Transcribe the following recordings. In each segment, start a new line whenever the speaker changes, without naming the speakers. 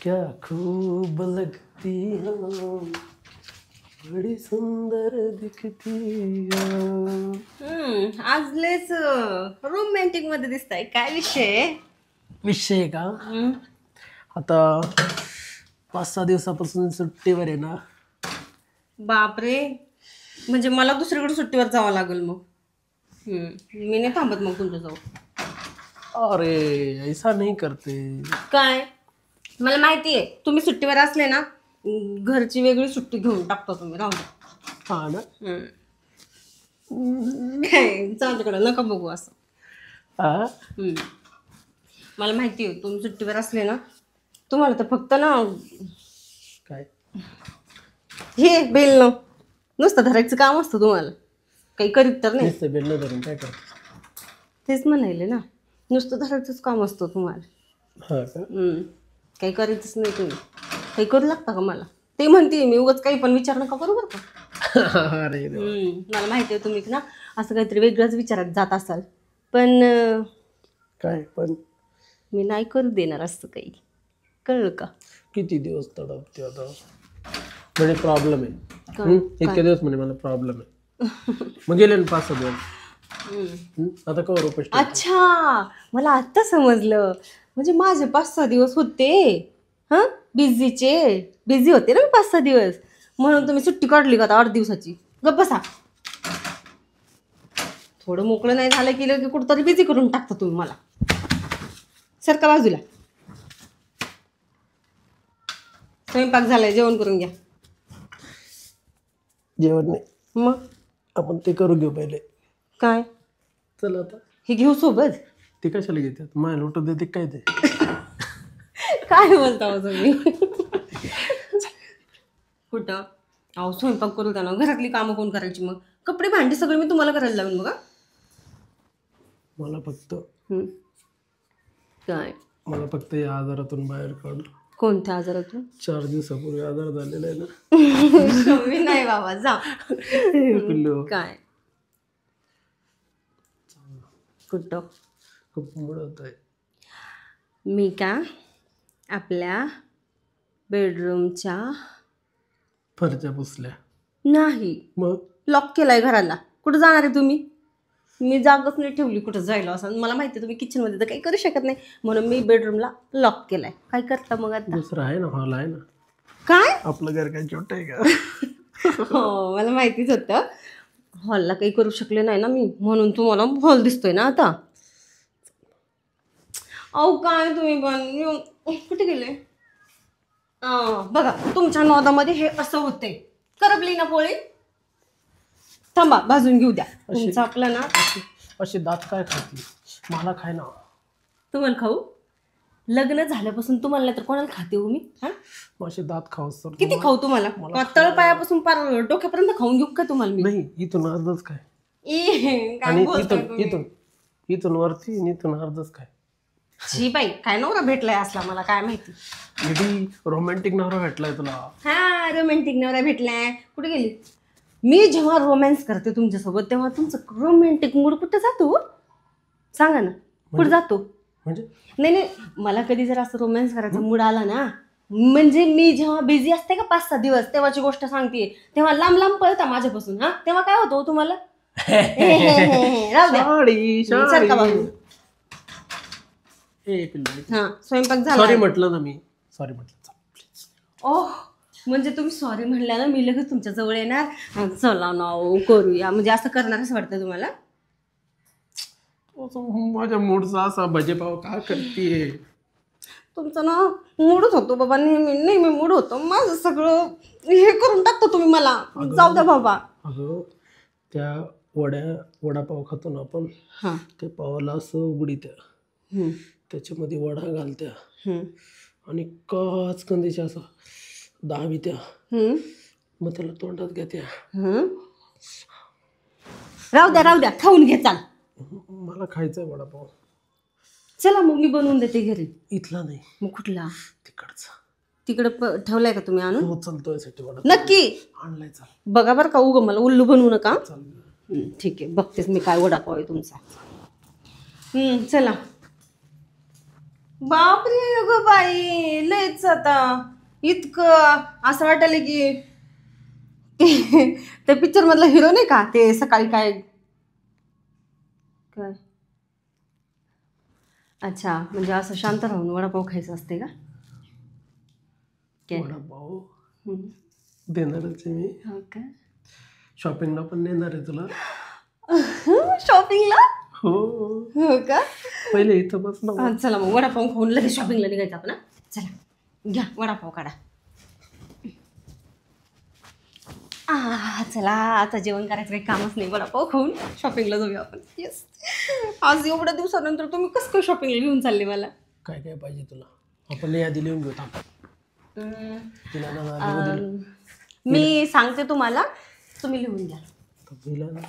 क्या खूब लगती हो, बड़ी सुंदर दिखती हो.
आज लेच रोमॅन्टिक मध्ये दिसताय. काय विषय?
विषय का आता 5-6 दिवसापासून सुट्टीवर आहे ना.
बापरे, म्हणजे मला दुसरीकडे सुट्टीवर जावं लागेल मग. मी नाही थांबत मग तुमच्या जाऊ.
अरे ऐसा नहीं करते.
काय? मला माहिती आहे तुम्ही सुट्टीवर असले ना, घरची वेगळी सुट्टी घेऊन टाकतो तुम्ही. राहू द्या.
हा ना.
काय जाऊ तिकडे, नका बघू असं.
हा
मला माहिती आहे तुम्ही सुट्टीवर असले ना, तुम्हाला तर फक्त ना
काय
हे बेल नुसतं धरायचं काम असतं तुम्हाला, काही करीत तर नाही.
नुसतं बेल धरून काय करतो?
तेच म्हणायले ना, नुसतं धरायचंच काम असतं तुम्हाला.
हा का.
काही करायचंच नाही तुम्ही. काही करू लागता का मला? ते म्हणते मी, उगाच काही पण विचार नका करू बरं का.
अरे
मला माहिती आहे तुम्ही ना असं काहीतरी वेगळंच विचारात जात असाल, पण
काय पण
मी नाही करू देणार असं काही. कळलं का?
किती दिवस तडपते आता. म्हणजे प्रॉब्लेम आहे. इतके दिवस म्हणे मला प्रॉब्लेम आहे. मग गेले ना 5-6 दिवस. आता कवर उपास.
अच्छा, मला आत्ता समजलं. म्हणजे माझे 5-6 दिवस होते बिझी होते ना मी 5-6 दिवस, म्हणून तुम्ही सुट्टी काढली का आता 8 दिवसाची? गप्प बसा. थोडं मोकळं नाही झालं की कुठंतरी बिझी करून टाकता तुम्ही मला. सरका बाजूला. स्वयंपाक झालाय, जेवण करून घ्या.
जेवण नाही,
मग
आपण ते करू घेऊ पहिले.
काय?
चल आता
हे घेऊ सोबत.
ते कशाला घेतात? माय लोटं देते काय ते.
काय बोलता हो तुम्ही? कुठं? अहो स्वयंपाक करू द्या ना. घरातली कामं कोण करायची मग? कपडे भांडी सगळं मी तुम्हाला करायला लावून बघा.
मला फक्त
काय?
मला फक्त या आजारातून बाहेर काढ.
कोणत्या आजारातून?
4 दिवसापूर्वी आजार झालेला आहे ना.
मी नाही बाबा, जा.
पिल्लू
काय? कुठं?
खूप मुळत आहे.
मी का आपल्या बेडरूमच्या
फरच्या पुसल्या
नाही,
मग
लॉक केलाय घराला. कुठं जाणार आहे तुम्ही? मी जागच नाही ठेवली कुठं जायला. असं मला माहिती आहे तुम्ही किचनमध्ये तर काही करू शकत नाही, म्हणून मी बेडरूमला लॉक केलाय. काय करता मग आता?
दुसरं आहे ना, हॉल आहे ना.
काय?
आपलं घर काय छोटं आहे का?
हो, मला माहितीच होतं. हॉलला काही करू शकले नाही ना मी, म्हणून तुम्हाला हॉल दिसतोय ना आता. अहो काय तुम्ही पण कुठे गेले? बघा तुमच्या नोदामध्ये हे असं होते. करपली ना पोळी. थांबा, भाजून घेऊ द्या. तुमचं आपलं ना
अशी दात काय खाती? मला खाय ना.
तुम्हाला खाऊ? लग्न झाल्यापासून तुम्हाला नाही तर कोणाला खाते हो मी?
अशी दात खाऊ सर.
किती खाऊ तुम्हाला? तळपायापासून पार डोक्यापर्यंत खाऊन घेऊ का तुम्हाला मी?
नाही, इथून अर्धच काय.
काय बोलताय तुम्ही?
इथून वरती आणि इथून अर्धच काय.
शी बाई, काय नवरा भेटलाय असला मला काय माहिती.
रोमॅन्टिक नवरा भेटलाय तुला.
हा, रोमॅन्टिक नवरा भेटलाय. कुठे गेली? मी जेव्हा रोमॅन्स करते तुमच्यासोबत तेव्हा तुमचं रोमॅन्टिक मूड कुठं जातो? सांगा ना, कुठं जातो?
म्हणजे
नाही, मला कधी जर असं रोमॅन्स करायचा मूड आला ना, म्हणजे मी जेव्हा बिझी असते का 5-6 दिवस तेव्हाची गोष्ट सांगते, तेव्हा लांब लांब पळता माझ्यापासून. तेव्हा काय होतं तुम्हाला? राहू द्या. सारखा बाजू. स्वयंपाक झाला.
सॉरी म्हटलं ना मी. सॉरी म्हटलं.
ओह, म्हणजे तुम्ही सॉरी म्हणल्या ना मी लगेच तुमच्या जवळ येणार. चला ना करूया, म्हणजे असं करणार असं वाटतं तुम्हाला?
माझ्या मूडचा असा भजेपाव का करतीये?
तुमचं ना मूडच होतो बाबा, नेहमी मूड होतो. माझं सगळं हे करून टाकतो तुम्ही मला. जाऊ द्या बाबा.
अगं त्या वडापाव खातो ना आपण, त्या पावाला असं उघडी त्याच्यामध्ये वडा घालत्या आणि काच कंदीच्या असं दाबीत्या, मग त्याला तोंडात घेत्या.
राहू द्या, खाऊन घे. चाल,
मला खायचंय वडापाव.
चला मग मी बनवून देते घरी.
इथला नाही,
मग कुठला?
तिकडचा.
तिकडं ठेवलाय का तुम्ही आणून?
उचलतोय साठी वडा.
नक्की
आणलाय. चाल
बघा बरं का, उगं मला उल्लू बनवू नका. ठीक आहे, बघतेच मी काय वडापाव आहे तुमचा. चला. बापरे अगं बाई लयच आता इतकं असं वाटायला की ते पिक्चर मधला हिरो नाही का ते सकाळी काय काय अच्छा म्हणजे असं शांत राहून वडापाव खायचं असते का
वडापाव देणारच आहे मी.
हो का
शॉपिंगला पण नेणार आहे तुला.
शॉपिंगला
हो
हो का
पहिले इथं बस ना.
चला मग वडापाव खाऊन लगेच शॉपिंगला निघायचं आपण चला घ्या वडापाव काढा. चला आता जेवण करायचं काही कामच नाही वडापाव खाऊन शॉपिंगला जाऊया आपण. येस आज एवढ्या दिवसानंतर तुम्ही कसं काय शॉपिंगला घेऊन चालले मला.
काय काय पाहिजे तुला आपण यादी लिहून घेऊ.
मी सांगते तुम्हाला तुम्ही लिहून घ्या.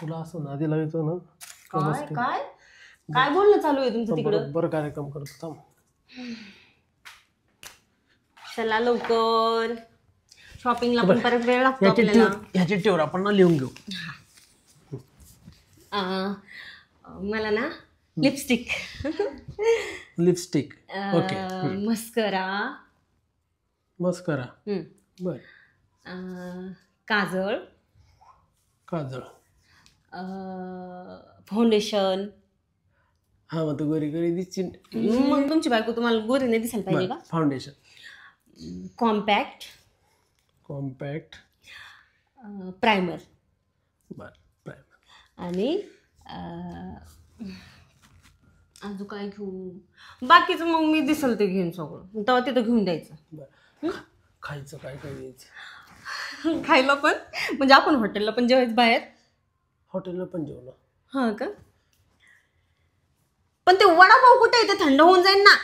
तुला असं नादी लावायचं ना.
काय काय काय बोलणं चालू आहे तुमचं तिकडं.
बरं कार्यक्रम करतो.
चला लवकर शॉपिंगला पण परत वेळ लागतो आपल्याला.
ह्याची टेवर आपण ना लिहून घेऊ.
मला ना lipstick
lipstick okay
mascara
mascara बर
काजळ
काजळ
फाउंडेशन.
हा मग तू गोरी गोरी दिसची.
मग तुमची बायको तुम्हाला गोरी नाही दिसायला पाहिजे का.
फाउंडेशन
कॉम्पॅक्ट
कॉम्पॅक्ट
प्रायमर
बर प्रायमर
आणि अजून काय घेऊ. बाकीचं मग मी दिसल ते घेऊन सगळं तेव्हा तिथं घेऊन द्यायचं.
बर खायचं काय काय घ्यायचं.
खायला पण म्हणजे आपण हॉटेलला पण जेवायचं बाहेर.
हॉटेलला पण जेवलं.
हा का पण ते वडापाव कुठे आहे ते थंड होऊन जाईल ना.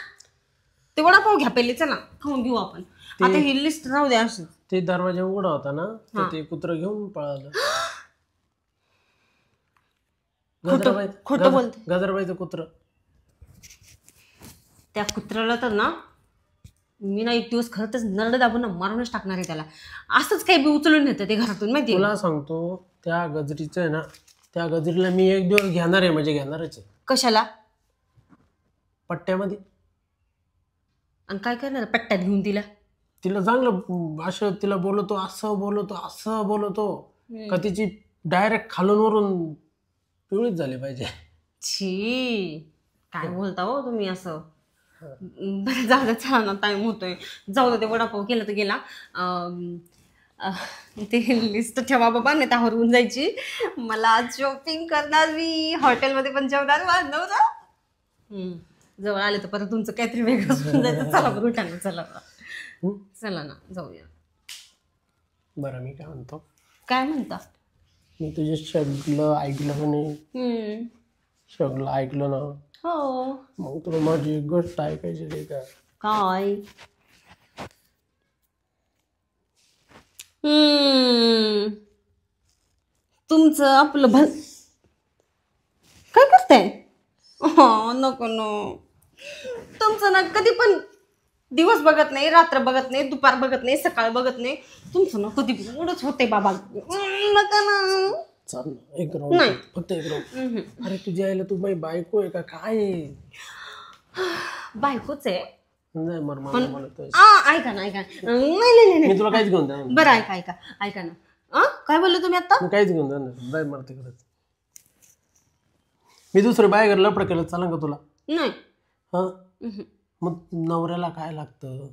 ते वडापाव घ्या पहिले चला खाऊन घेऊ आपण. आता ही लिस्ट राहू द्या. असं
ते दरवाजा उघडा होता ना तर ते कुत्रं घेऊन पळालं.
खोटं बोलते.
गजरबाईचं कुत्रं.
त्या कुत्र्याला तर ना मी ना एक दिवस खरं तर नरड दाबून ना मारूनच टाकणार आहे त्याला. असंच काही बी उचलून येतं ते घरातून माहिती.
तुला सांगतो त्या गजरीचं आहे ना त्या गजरीला मी एक दिवस घेणार आहे म्हणजे घेणारच आहे.
कशाला
पट्ट्यामध्ये.
आणि काय करणार पट्ट्यात घेऊन तिला.
तिला चांगलं असं तिला बोलतो असं बोलतो का तिची डायरेक्ट खालून वरून पिवळीच झाली पाहिजे.
छी काय बोलता हो तुम्ही असं. बरं जाऊ द्या चला ना टाईम होतोय. जाऊ दे ते वडापाव केला तर गेला. ते लिस्ट ठेवा बाबा नाही त्यावर होऊन जायची. मला शॉपिंग करणार मी हॉटेलमध्ये पण जेवणार नव्हतं. जवळ आले तर परत तुमचं काहीतरी वेगळं होऊन जायचं. चला बरं उठाना चला चला ना जाऊया.
बरं मी काय म्हणतो.
काय म्हणता.
मी तुझे सगळं ऐकलं का नाही. सगळं ऐकलं ना.
हो
मग तुला माझी एक गोष्ट ऐकायची नाही का.
काय तुमचं आपलं काय करताय. नको नो तुमचं ना कधी पण दिवस बघत नाही रात्र बघत नाही दुपार बघत नाही सकाळ बघत नाही. तुमचं ना कधी एवढंच होते बाबा. नका ना.
चाल एक राऊंड फक्त एक राऊंड. अरे तुझ्या आईला तू बाई बायको आहे का काय.
बायकोच आहे.
नाही मर
ऐका ना ऐका नाही
मी तुला काहीच घेऊन द्या.
बरं ऐका ना काय बोलले तुम्ही आता.
मी काहीच घेऊन द्या बाय मर तिकडच. मी दुसरं बाय घर लपड केलं चालेल का तुला.
नाही
हा मग नवऱ्याला काय लागतं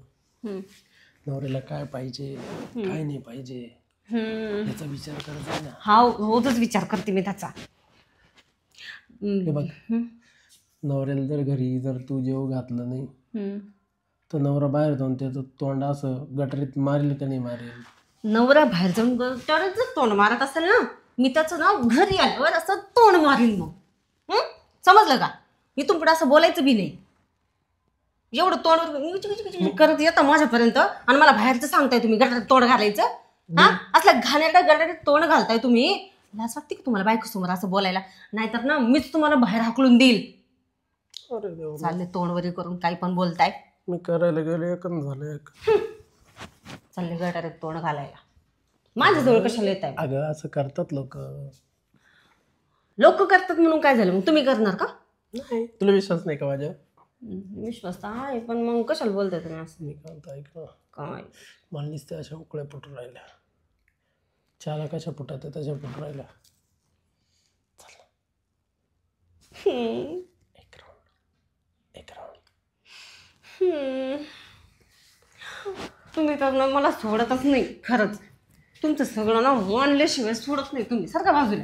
नवऱ्याला काय पाहिजे काय नाही पाहिजे याचा विचार करायचा ना.
हा रोजच विचार करते मी त्याचा.
हे बघ नवऱ्याला जर घरी जर तू जेव घातलं नाही तर नवरा बाहेर जाऊन त्याचं तोंड असं गटरीत मारेल का नाही मारेल.
नवरा बाहेर जाऊन गटरीत जर तोंड मारत असेल ना मी त्याचं ना घरी आल्यावर असं तोंड मारीन मग. समजलं का. इथून पुढे असं बोलायचं बी नाही. एवढं तोंड करत येतं माझ्यापर्यंत आणि मला बाहेरचं सांगताय तुम्ही गटारीत तोंड घालायचं. हा असलं घाण्याला गटारीत तोंड घालताय तुम्ही. लाज वाटते का तुम्हाला बायको समोर असं बोलायला. नाहीतर ना मीच तुम्हाला बाहेर हाकलून देईल. चालले तोंडवरी करून काही पण बोलताय.
मी करायला गेले एकच झालं.
चालले गटारीत तोंड घालायला. माझ्याजवळ कशाला येत आहे.
अगं असं करतात
लोक करतात म्हणून काय झालं मग तुम्ही करणार का.
नाही तुला विश्वास नाही का माझ्या.
विश्वास तर आहे, पण मग कशाला बोलताय तुम्ही असं?
मी काय म्हणतो, ऐक ना,
काय
मला नुसत्या अशा उकळ्या पटून राहिल्या. चहाला कशा फुटात तशा फुटून राहिल्या. एक राऊंड.
तुम्ही तर ना मला सोडतच नाही खरंच. तुमचं सगळं ना मानल्याशिवाय सोडत नाही तुम्ही. सारखा बाजूला.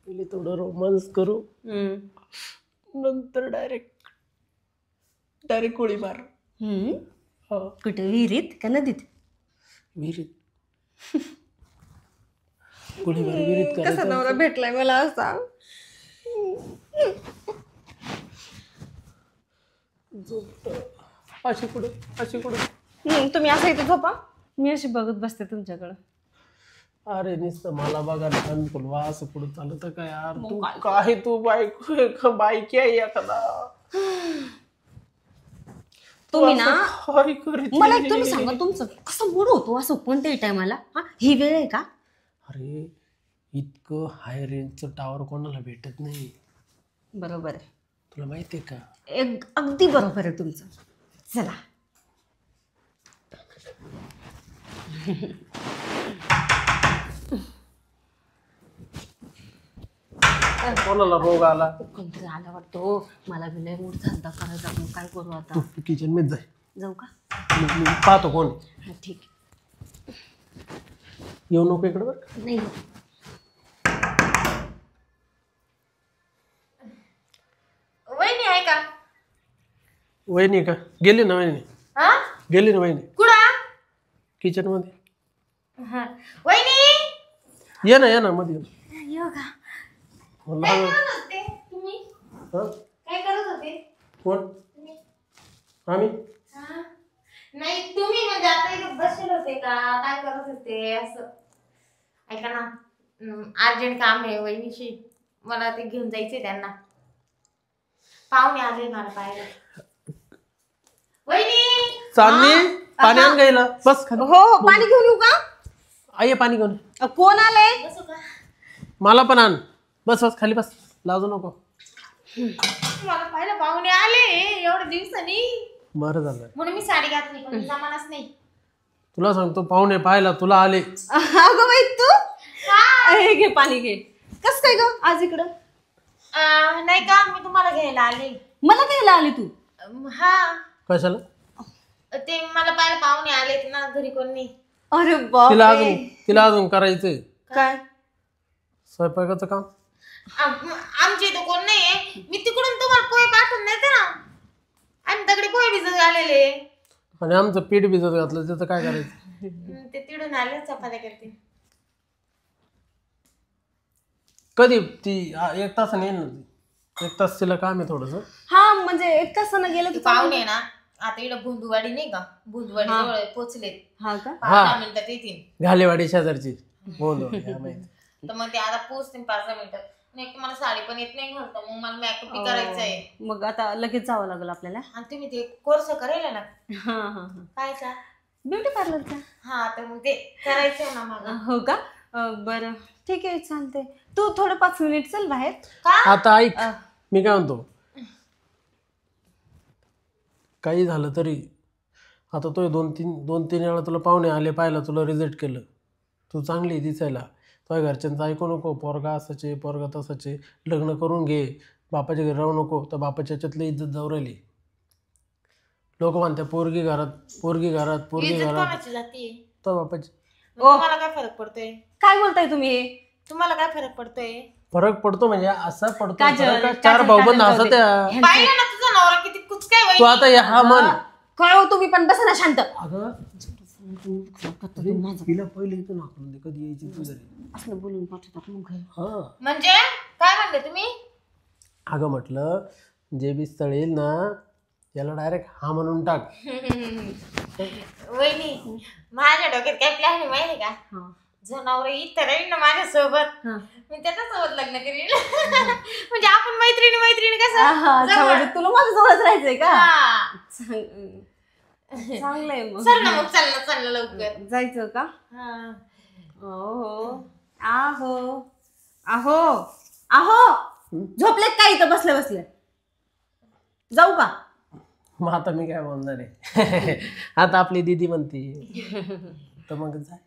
पहिले थोडं रोमांस करू, नंतर डायरेक्ट गोळीबार.
कुठे विहिरीत का नदीत?
विहिरीत. गोळीबार विहिरीत
कसा
करायचा.
नवरा भेटलाय मला असा.
अशी कुठं.
तुम्ही असं इथे झोपा, मी अशी बघत बसते तुमच्याकडं.
अरे नुसतं मला बघा ना, वा असं पुढं चालत काय यार. तू काय, तू बायकी आहे एखादा.
तुम्ही ना
काय करीत
मला एक तुम्ही सांगा, तुमचं कसं मूड होतो असं कोणत्याही टायमाला? हा, ही वेळ आहे का?
अरे इतकं हाय रेंजचं टावर कोणाला भेटत नाही.
बरोबर आहे,
तुला माहिती आहे का?
अगदी बरोबर आहे तुमचं. चला
कोणाला रोग आला?
कोणतरी आला वाटतो. मला बी लय मूड झाला करायचा, मग काय करू आता?
तू किचन मध्ये
जाऊ का?
मी पाहतो कोण.
हा ठीक आहे.
येऊ नको इकडे बरं.
नाही वहिनी आहे का?
वहिनी का? गेली ना वहिनी. गेली ना वहिनी
कुठं?
किचन मध्ये.
वहिनी
ये ना मध्ये.
येऊ का?
मला
तुम्ही
हा?
काय करत होते?
कोण? आम्ही.
नाही तुम्ही म्हणजे आता इथे बसले होते का काय करत होते असं? ऐका ना, अर्जंट काम आहे वहिनीशी, मला ते घेऊन जायचंय त्यांना. पाहुणे आले मला पाहायला. वहिनी
चांदणी पाणी आण गायला. बस खाली.
हो, पाणी घेऊन येऊ का?
आई पाणी घेऊन.
कोण आले?
मला पण आण. बस खाली बस, लाजू नको.
मला पाहायला पाहुणे आले एवढ्या दिवसांनी.
बरं झालं
म्हणून मी साडी घातली, पण जमानाच नाही.
तुला सांगतो, पाहुणे पाहायला तुला आले.
अगं बाई तू हे घे पाणी घे. कस काय ग आज इकडं? नाही का, मी तुम्हाला घ्यायला आले. मला घ्यायला आली तू? हा.
कशाला?
ते मला पाहायला पाहुणे आलेत ना, घरी कोण नाही. अरे बाप.
तिला अजून करायचंय
काय?
स्वयंपाकाचं काम.
आमच्या इथं कोण नाहीये. मी तिकडून तुम्हाला पोहे पाठवून देते ना. आम्ही दगडी पोहे भिजत आलेले.
आणि आमचं पीठ भिजत घातलं, त्याचं काय करायचं?
ते तिडून आले चपात्या करते.
कधी ती 1 तासाने येईल ना. 1 तास तिला काम आहे थोडस.
हा म्हणजे 1 तासानं गेलं तर पाहुणे ना. आता इकडं भुंदुवाडी नाही का, भुंदुवाडी जवळ पोहोचले. हा का? 5 मिनिटात येतील.
घालेवाडी शेजारची बोलवाडी.
तर मग ते आता पोहोचतील 5 मिनिटात. नाही मला साडी पण येत नाही घालता, मग मला मेकअप बी करायचा आहे. मग आता लगेच जावं लागेल आपल्याला. आणि तुम्ही ते कोर्स करेल ना? कायचा? ब्युटी पार्लरचा. हा, तर मग ते करायचंय ना मला. हो का? बरं ठीक आहे, चालते. तू थोडं 5 मिनिट चल बाहेर.
आता ऐक, मी काय म्हणतो, काही झालं तरी आता तो 2-3 वेळा तुला पाहुणे आले पाहिला, तुला रिजेक्ट केलं. तू चांगली दिसायला, तुझ्या घरच्यांचं ऐकू नको. पोरगा असाचे, पोरगा तसाचे. लग्न करून घे, बापाच्या घरी राहू नको. तर बापाच्या याच्यातली इज्जत जाऊ राहिली. लोक म्हणते पोरगी घरात. तो बापाची.
तुम्हाला काय फरक पडतोय? काय बोलताय तुम्ही? तुम्हाला काय फरक पडतोय?
फरक पडतो म्हणजे असा पडतो. 4 भाऊबंद हसत.
तुझा नवरा किती कुचकाय.
तू आता हा मन
काय हो, तुम्ही पण बसा ना शांत.
अगं तिला पहिले इथून हाकलून दे, कधी यायची तू घरी
असं बोलून पाठवतात मग.
हा
म्हणजे काय म्हणले तुम्ही?
अगं म्हटलं, जे बी स्थळ येईल ना याला डायरेक्ट हा म्हणून टाक.
वहिनी माझ्या डोक्यात काय प्लॅन आहे माहिती का? जनावर इथं राहील ना माझ्यासोबत, मी त्याच्यासोबत लग्न करील. म्हणजे आपण मैत्रिणी कसं. तुला माझ्यासोबत राहायचंय का? चांगलंय मग. चल ना मग, चल ना लवकर जायचं का? आहो झोपलेत का इथं बसले? जाऊ का?
मग आता मी काय म्हणणार आहे. आता आपली दीदी म्हणते तर मग जाय.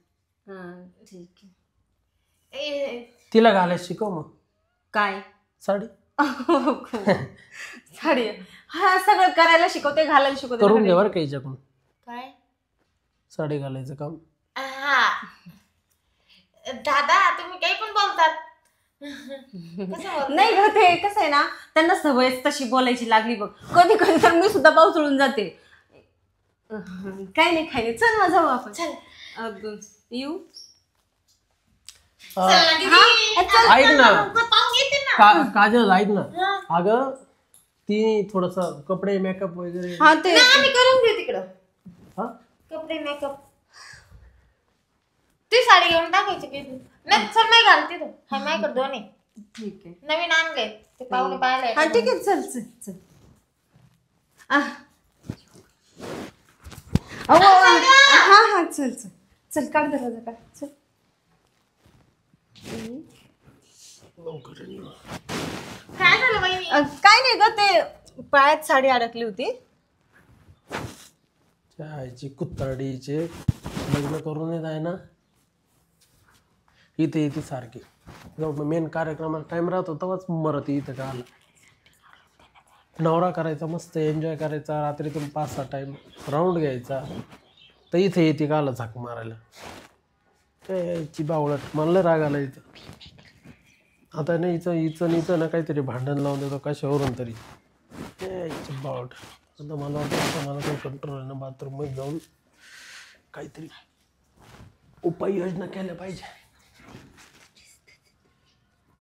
ठीक आहे.
तिला घालायला शिकव मग.
काय?
साडी.
साडी. हा सगळं करायला शिकवते, घालायला शिकवते.
करून घे बरं का हिच्याकडून.
काय?
साडी घालायचं काम.
दादा तुम्ही काही पण बोलतात.
नाही ग, ते कसं आहे ना, त्यांना सवयच तशी बोलायची लागली बघ. कधी कधी तर मी सुद्धा पावसाळून जाते. काय नाही काय नाही, चल मग जाऊ आपण.
चल
येऊ.
ऐक ना काजल, ऐक ना. अगं ती थोडस कपडे मेकअप वगैरे.
हा ते
आम्ही करून घेऊ तिकडं. कपडे मेकअप ती साडी घेऊन टाकायची की नाही. चल नाही घालते तू. हा माझ्याकडे दोन आहे.
ठीक आहे.
नवीन आणले ते पाहुणे पाहिले.
हा ठीक आहे, चल चल चल. हा हा चल चल चल, काढ दरवाजा काढ. चल.
काय झालं बहिणी?
काय नाही ग, ते पायात साडी अडकली होती.
आईची कुत्ताडीचे लग्न करून येत आहे ना, इथे येते सारखी. मेन कार्यक्रमाला टाइम राहतो तेव्हाच मरत इथं का आला. नवरा करायचा, मस्त एन्जॉय करायचा, रात्रीतून 5-6 टाइम राऊंड घ्यायचा, तर इथे येते का आला झाक मारायला. याची बावळट, मला राग आला इथं. आता नाही हिचं ना काहीतरी भांडण लावून देतो कशावरून तरी. याची बावळट. आता मला वाटतं मला काही कंट्रोल आहे ना, बाथरूममध्ये जाऊन काहीतरी उपाययोजना केल्या पाहिजे.